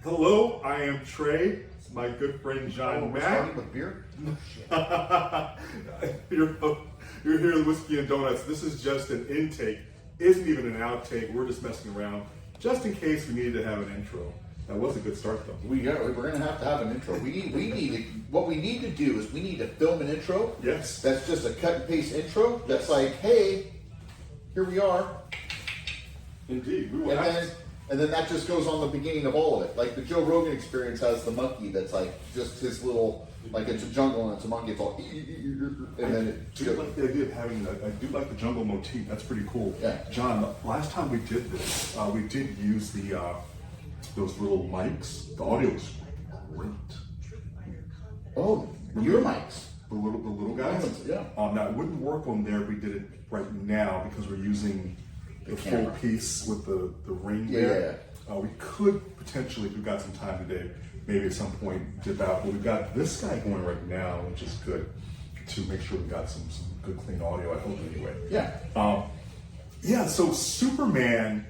Hello, I am Tré. My good friend John Mack. Starting with beer? You're here with Whiskey and Donuts. This is just an intake. Isn't even an outtake. We're just messing around, just in case we needed to have an intro. That was a good start, though. We're going to have an intro. What we need to do is we need to film an intro. Yes. That's just a cut and paste intro. That's like, hey, here we are. Indeed. We will And then that just goes on the beginning of all of it. Like the Joe Rogan Experience has the monkey that's like just his little, like it's a jungle and it's a monkey. It's all, and then it. I do like the idea of having. I do like the jungle motif. That's pretty cool. Yeah. John, the last time we did this, we did use the those little mics. The audio was great. Oh, your mics. The little guys. Yeah. Now it wouldn't work on there if we did it right now because we're using the full piece with the ring there. Yeah. We could potentially, if we've got some time today, maybe at some point dip out. But we've got this guy going right now, which is good to make sure we've got some good clean audio. I hope anyway. Yeah. Yeah. So Superman,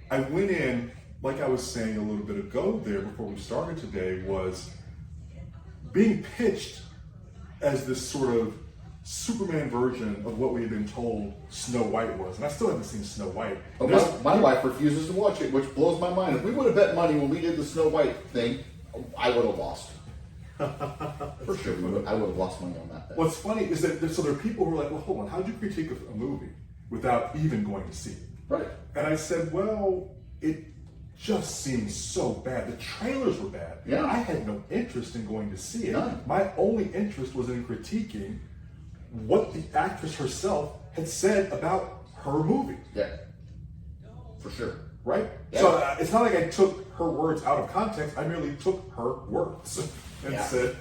I went in like I was saying a little bit ago there before we started today was being pitched as this sort of Superman version of what we had been told Snow White was. And I still haven't seen Snow White. But my wife refuses to watch it, which blows my mind. If we would have bet money when we did the Snow White thing, I would have lost. For sure. I would have lost money on that bet. What's funny is that there are people who are like, well, hold on, how'd you critique a movie without even going to see it? Right. And I said, well, it just seems so bad. The trailers were bad. Yeah. I had no interest in going to see it. None. My only interest was in critiquing what the actress herself had said about her movie. Yeah. For sure. Right? Yeah. So it's not like I took her words out of context. I merely took her words and said,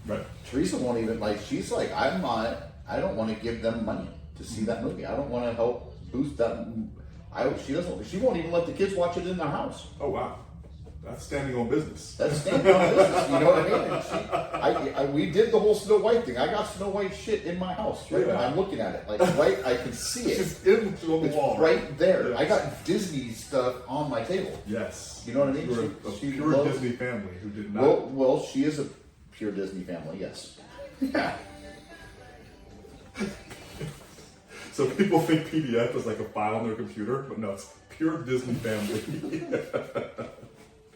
right. Teresa won't even, she's like, I don't want to give them money to see that movie. I don't want to help boost that. She won't even let the kids watch it in their house. Oh, wow. That's standing on business. That's standing on business, you know what I mean? And we did the whole Snow White thing. I got Snow White shit in my house. Right? Yeah. I'm looking at it. Right, I can see it. It's on the wall. Right there. Yes. I got Disney stuff on my table. Yes. You know what I mean? You're a pure loves, Disney family who did not. Well, she is a pure Disney family, yes. Yeah. So people think PDF is like a file on their computer, but no, it's pure Disney family.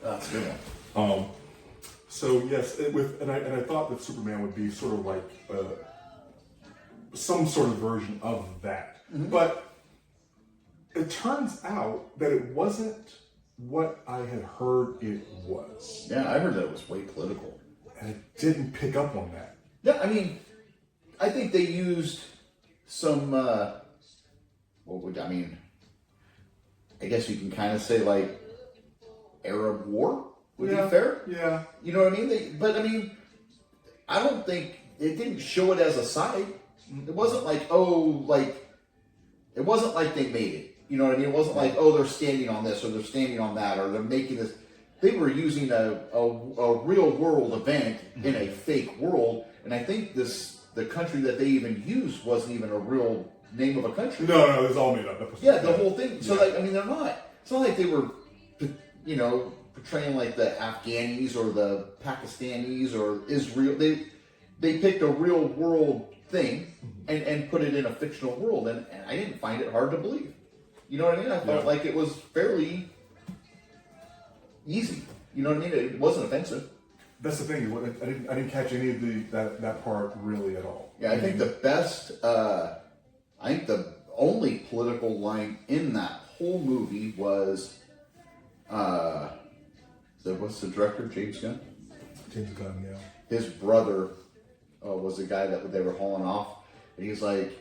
That's a good one. So yes, I thought that Superman would be sort of like some sort of version of that, but it turns out that it wasn't what I had heard it was. Yeah, I heard that it was way political. And I didn't pick up on that. Yeah, I mean, I think they used some, I guess you can kind of say like Arab War would be fair. Yeah. You know what I mean? I don't think, it didn't show it as a side. It wasn't like, it wasn't like they made it. You know what I mean? It wasn't like, they're standing on this or they're standing on that or they're making this. They were using a real world event in a fake world. And I think the country that they even used wasn't even a real name of a country. No, it's all made up. Yeah, the whole thing. So they're not. It's not like they were, portraying like the Afghanis or the Pakistanis or Israel. They picked a real world thing and put it in a fictional world, and I didn't find it hard to believe. You know what I mean? I felt like it was fairly easy. You know what I mean? It wasn't offensive. That's the thing. I didn't catch any of that part really at all. Yeah, I think the best. I think the only political line in that whole movie was. What's the director? James Gunn. James Gunn, yeah. His brother was the guy that they were hauling off, and he's like,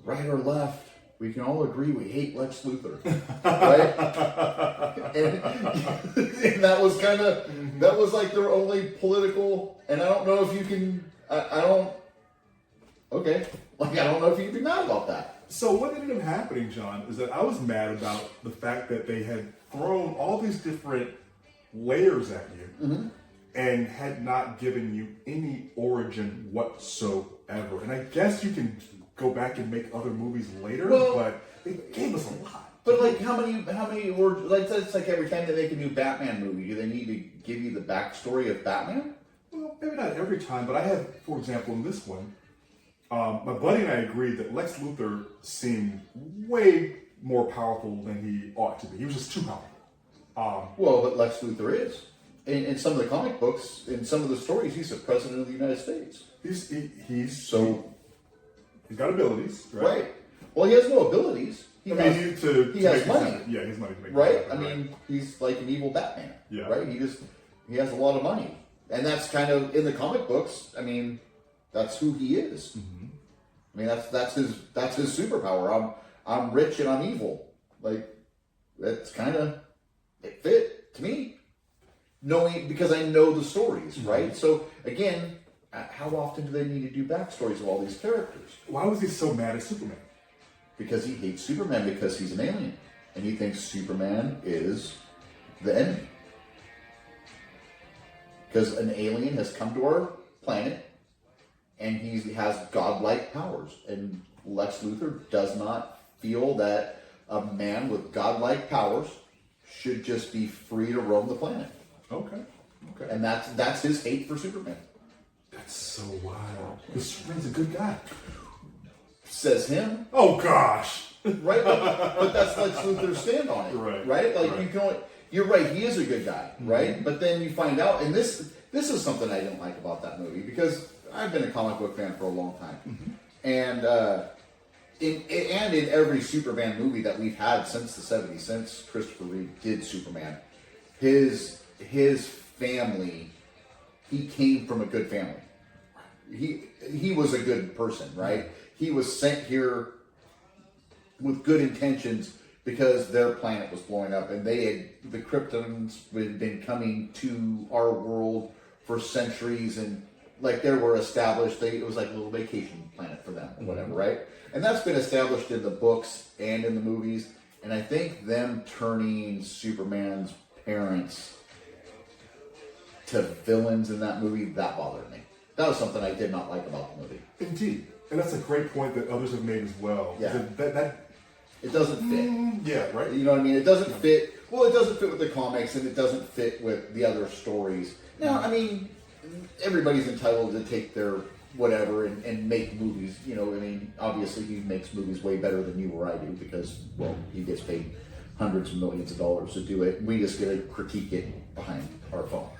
right or left. We can all agree we hate Lex Luther, right? and that was kind of that was like their only political. And I don't know if you can. I don't know if you can be mad about that. So what ended up happening, John, is that I was mad about the fact that they had thrown all these different layers at you and had not given you any origin whatsoever. And I guess you can go back and make other movies later, but they gave us a lot. But like, how many, or like, it's like every time they make a new Batman movie, do they need to give you the backstory of Batman? Well, maybe not every time, but I have, for example, in this one, my buddy and I agreed that Lex Luthor seemed way more powerful than he ought to be. He was just too powerful. Well, but Lex Luthor is. In some of the comic books, in some of the stories, he's the president of the United States. He's got abilities, right? Right. Well, he has no abilities. He has money. Yeah, he has money to make right? Happen, I mean, he's like an evil Batman. Yeah. Right? He has a lot of money. And that's kind of, in the comic books, I mean, that's who he is. Mm-hmm. I mean, that's his superpower. I'm rich and I'm evil. Like, that's kind of, it fit to me. Knowing, because I know the stories, right? So, again, how often do they need to do backstories of all these characters? Why was he so mad at Superman? Because he hates Superman because he's an alien. And he thinks Superman is the enemy. Because an alien has come to our planet and he has godlike powers. And Lex Luthor does not feel that a man with godlike powers should just be free to roam the planet. Okay. And that's his hate for Superman. That's so wild. Because Superman's a good guy. Says him. Oh gosh. Right? But that's Lex Luthor's stand on it. Right? Like, you can only, you're right, he is a good guy, right? Mm-hmm. But then you find out, and this is something I didn't like about that movie, because I've been a comic book fan for a long time. Mm-hmm. And in every Superman movie that we've had since the 70s, since Christopher Reeve did Superman, his family, he came from a good family. He was a good person, right? He was sent here with good intentions because their planet was blowing up, and the Kryptons had been coming to our world for centuries, and like they were established. It was like a little vacation planet for them, or whatever, right? And that's been established in the books and in the movies. And I think them turning Superman's parents to villains in that movie, that bothered me. That was something I did not like about the movie. Indeed. And that's a great point that others have made as well. Yeah. That it doesn't fit. Yeah, right? You know what I mean? It doesn't fit. Well, it doesn't fit with the comics, and it doesn't fit with the other stories. Now, I mean, everybody's entitled to take their whatever and make movies. You know, I mean, obviously he makes movies way better than you or I do because, well, he gets paid hundreds of millions of dollars to do it. We just get to critique it behind our phone.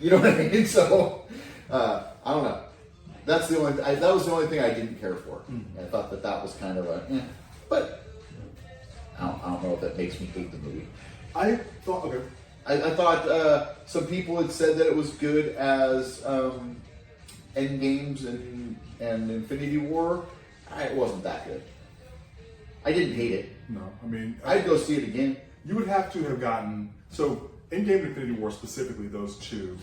You know what I mean? So, I don't know. That was the only thing I didn't care for. Mm-hmm. I thought that was kind of but I don't know if that makes me hate the movie. I thought, okay. I thought some people had said that it was good as Endgames and Infinity War. It wasn't that good. I didn't hate it. No, I mean, I'd go see it again. You would have to have gotten, so Endgame and Infinity War specifically, those two,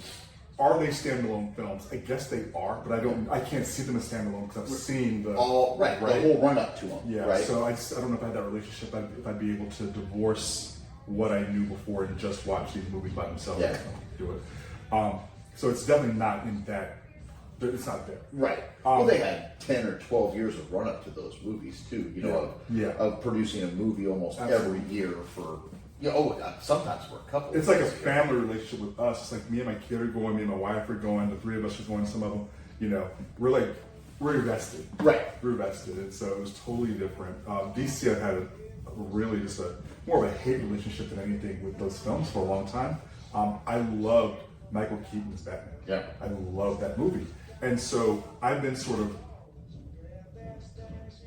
are they standalone films? I guess they are, but I can't see them as standalone because I've seen the whole run up to them. Yeah, right? So I don't know if I had that relationship. If I'd be able to divorce what I knew before and just watch these movies by themselves. Yeah. Do it. So it's definitely not in that. It's not there. Right. Well, they had 10 or 12 years of run up to those movies too. You know, of producing a movie almost every year for. Sometimes for a couple. It's like a family relationship with us. It's like me and my kid are going, me and my wife are going, the three of us are going. Some of them, we're invested. Right. We're invested, and so it was totally different. DC, I've had more of a hate relationship than anything with those films for a long time. I loved Michael Keaton's Batman. Yeah. I love that movie, and so I've been sort of.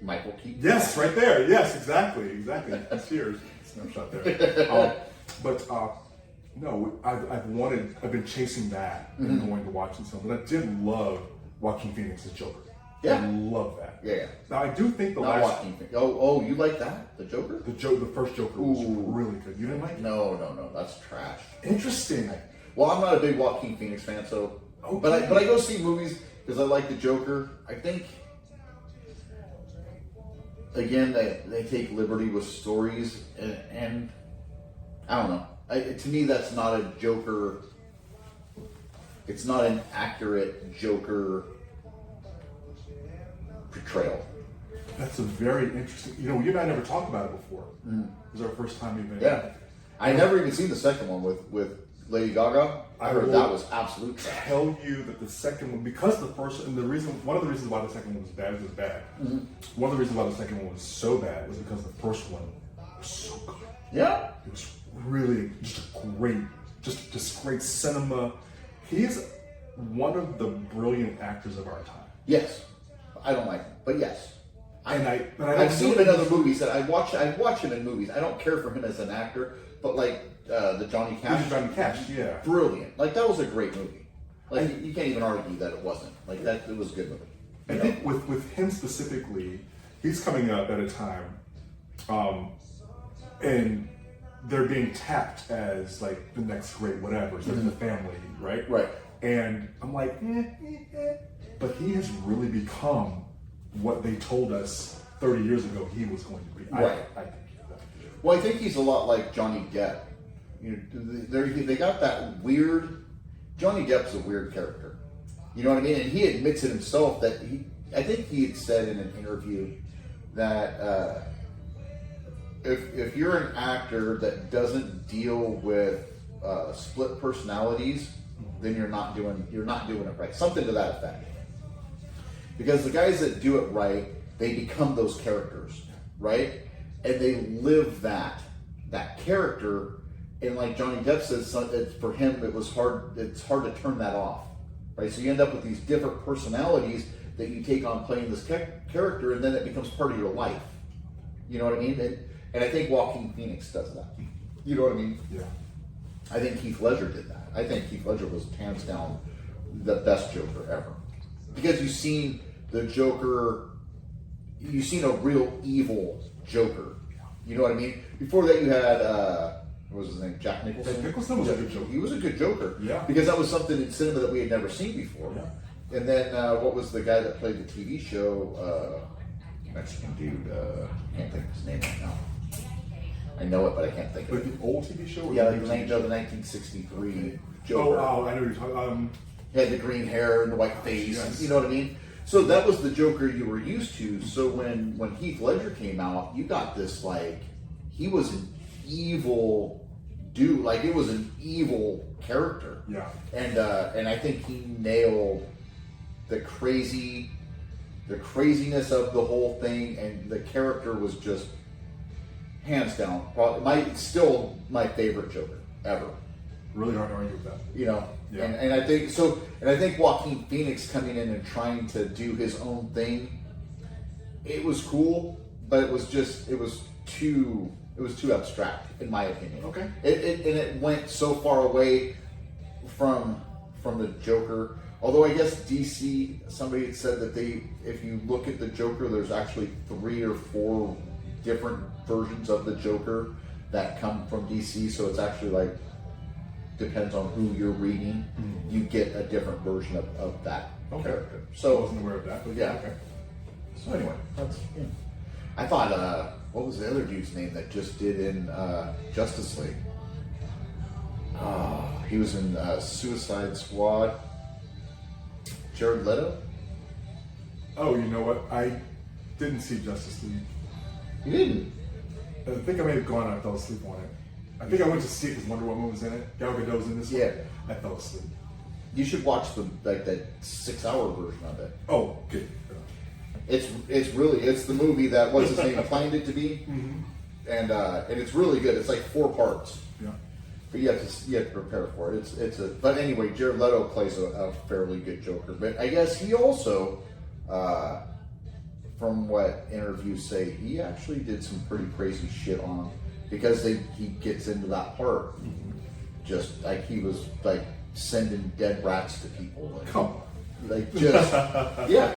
Michael Keaton. Yes, right there. Yes, exactly. Cheers. Snapshot there. No, I've been chasing that and going to watch these films, but I did love Joaquin Phoenix's Joker. Yeah, I love that. Yeah. Now I do think Joaquin Phoenix. Oh, you like that? The Joker? The first Joker was really good. You didn't like it? No, that's trash. Interesting. Well, I'm not a big Joaquin Phoenix fan, so. Okay. But I go see movies because I like the Joker. I think. Again, they take liberty with stories, and I don't know. To me, that's not a Joker. It's not an accurate Joker portrayal. That's a very interesting. You and I never talked about it before. was our first time even. Yeah. I never even seen the second one with Lady Gaga. I heard that was absolute trash. Tell you that the second one, because the first, and one of the reasons why the second one was bad, One of the reasons why the second one was so bad was because the first one was so good. Yeah. It was really just great cinema. He is one of the brilliant actors of our time. Yes. I don't like him, but yes. I've seen him in other movies that I watch him in movies. I don't care for him as an actor, but like the Johnny Cash. Yeah. Brilliant. Like that was a great movie. Like you can't even argue that it wasn't. Like that it was a good movie. I think with him specifically, he's coming up at a time, and they're being tapped as like the next great whatever, so the family, right? Right. And I'm like, but he has really become what they told us 30 years ago he was going to be. Right. I think he's a lot like Johnny Depp. You know, they got that weird. Johnny Depp's a weird character. You know what I mean? And he admits it himself that I think he had said in an interview that if you're an actor that doesn't deal with split personalities, then you're not doing it right. Something to that effect. Because the guys that do it right, they become those characters, right? And they live that character. And like Johnny Depp says, for him it was hard. It's hard to turn that off, right? So you end up with these different personalities that you take on playing this character, and then it becomes part of your life. You know what I mean? And I think Joaquin Phoenix does that. You know what I mean? Yeah. I think Heath Ledger did that. I think Heath Ledger was hands down the best Joker ever. Because you've seen the Joker, you've seen a real evil Joker. You know what I mean? Before that you had, what was his name? Jack Nicholson? Jack Nicholson was a good Joker. He was a good Joker. Yeah. Because that was something in cinema that we had never seen before. Yeah. And then, what was the guy that played the TV show? Mexican dude. Can't think of his name right now. I know it, but I can't think of Like it. the old TV show? Or Yeah, the like new TV the show? 1963 Joker. Oh, I know what you're talking. He had the green hair and the white face. Yes. You know what I mean? So that was the Joker you were used to. So when Heath Ledger came out, you got this like he was an evil dude. Like it was an evil character. Yeah. And I think he nailed the craziness of the whole thing, and the character was just hands down still my favorite Joker ever. Really hard to argue with that. You know, Yeah. and I think so. And I think Joaquin Phoenix coming in and trying to do his own thing, it was cool, but it was too abstract in my opinion. Okay. It went so far away from the Joker. Although I guess DC, somebody had said that if you look at the Joker, there's actually 3 or 4 different versions of the Joker that come from DC. So it's actually like depends on who you're reading, you get a different version of that character. So I wasn't aware of that, but yeah. Okay. So anyway, I thought what was the other dude's name that just did in Justice League? He was in Suicide Squad. Jared Leto? Oh, you know what? I didn't see Justice League. You didn't? I think I may have gone and I fell asleep on it. I think I went to see it because Wonder Woman was in it. Gal Gadot's in this one. Yeah. I fell asleep. You should watch that 6-hour version of it. Oh, good. It's the movie that what's his name planned it to be, and it's really good. It's like 4 parts. Yeah. But you have to prepare for it. But anyway, Jared Leto plays a fairly good Joker. But I guess he also, from what interviews say, he actually did some pretty crazy shit on him because he gets into that part, just like he was like sending dead rats to people. Like, Come on. Like just yeah.